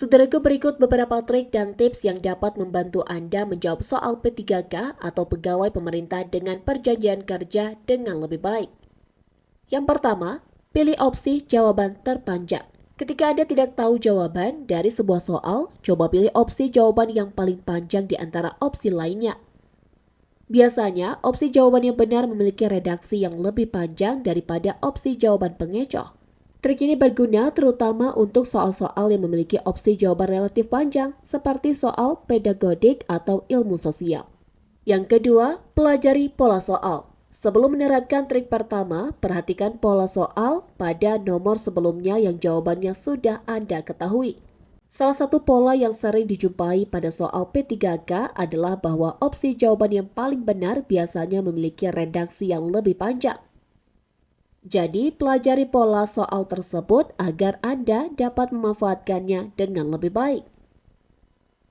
Saudaraku, berikut beberapa trik dan tips yang dapat membantu Anda menjawab soal P3K atau pegawai pemerintah dengan perjanjian kerja dengan lebih baik. Yang pertama, pilih opsi jawaban terpanjang. Ketika Anda tidak tahu jawaban dari sebuah soal, coba pilih opsi jawaban yang paling panjang di antara opsi lainnya. Biasanya, opsi jawaban yang benar memiliki redaksi yang lebih panjang daripada opsi jawaban pengecoh. Trik ini berguna terutama untuk soal-soal yang memiliki opsi jawaban relatif panjang, seperti soal pedagodik atau ilmu sosial. Yang kedua, pelajari pola soal. Sebelum menerapkan trik pertama, perhatikan pola soal pada nomor sebelumnya yang jawabannya sudah Anda ketahui. Salah satu pola yang sering dijumpai pada soal P3K adalah bahwa opsi jawaban yang paling benar biasanya memiliki redaksi yang lebih panjang. Jadi, pelajari pola soal tersebut agar Anda dapat memanfaatkannya dengan lebih baik.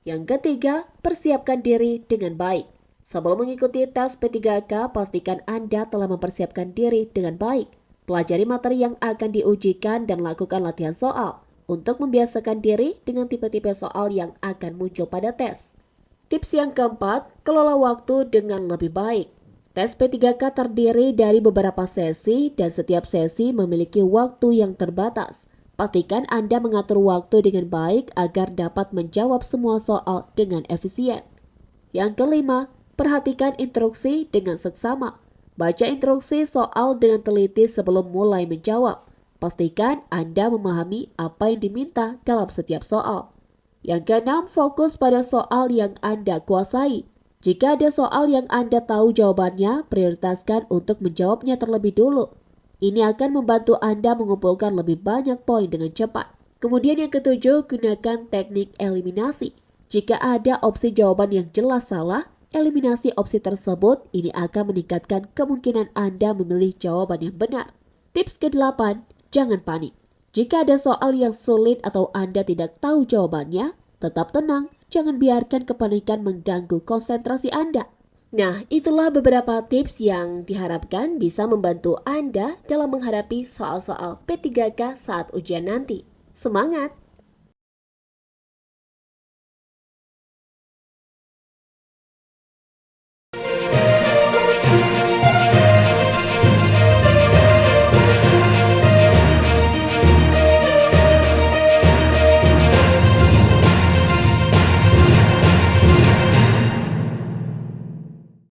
Yang ketiga, persiapkan diri dengan baik. Sebelum mengikuti tes P3K, pastikan Anda telah mempersiapkan diri dengan baik. Pelajari materi yang akan diujikan dan lakukan latihan soal untuk membiasakan diri dengan tipe-tipe soal yang akan muncul pada tes. Tips yang keempat, kelola waktu dengan lebih baik. Tes P3K terdiri dari beberapa sesi dan setiap sesi memiliki waktu yang terbatas. Pastikan Anda mengatur waktu dengan baik agar dapat menjawab semua soal dengan efisien. Yang kelima, perhatikan instruksi dengan seksama. Baca instruksi soal dengan teliti sebelum mulai menjawab. Pastikan Anda memahami apa yang diminta dalam setiap soal. Yang keenam, fokus pada soal yang Anda kuasai. Jika ada soal yang Anda tahu jawabannya, prioritaskan untuk menjawabnya terlebih dulu. Ini akan membantu Anda mengumpulkan lebih banyak poin dengan cepat. Kemudian yang ketujuh, gunakan teknik eliminasi. Jika ada opsi jawaban yang jelas salah, eliminasi opsi tersebut. Ini akan meningkatkan kemungkinan Anda memilih jawaban yang benar. Tips ke-8, jangan panik. Jika ada soal yang sulit atau Anda tidak tahu jawabannya, tetap tenang. Jangan biarkan kepanikan mengganggu konsentrasi Anda. Nah, itulah beberapa tips yang diharapkan bisa membantu Anda dalam menghadapi soal-soal P3K saat ujian nanti. Semangat!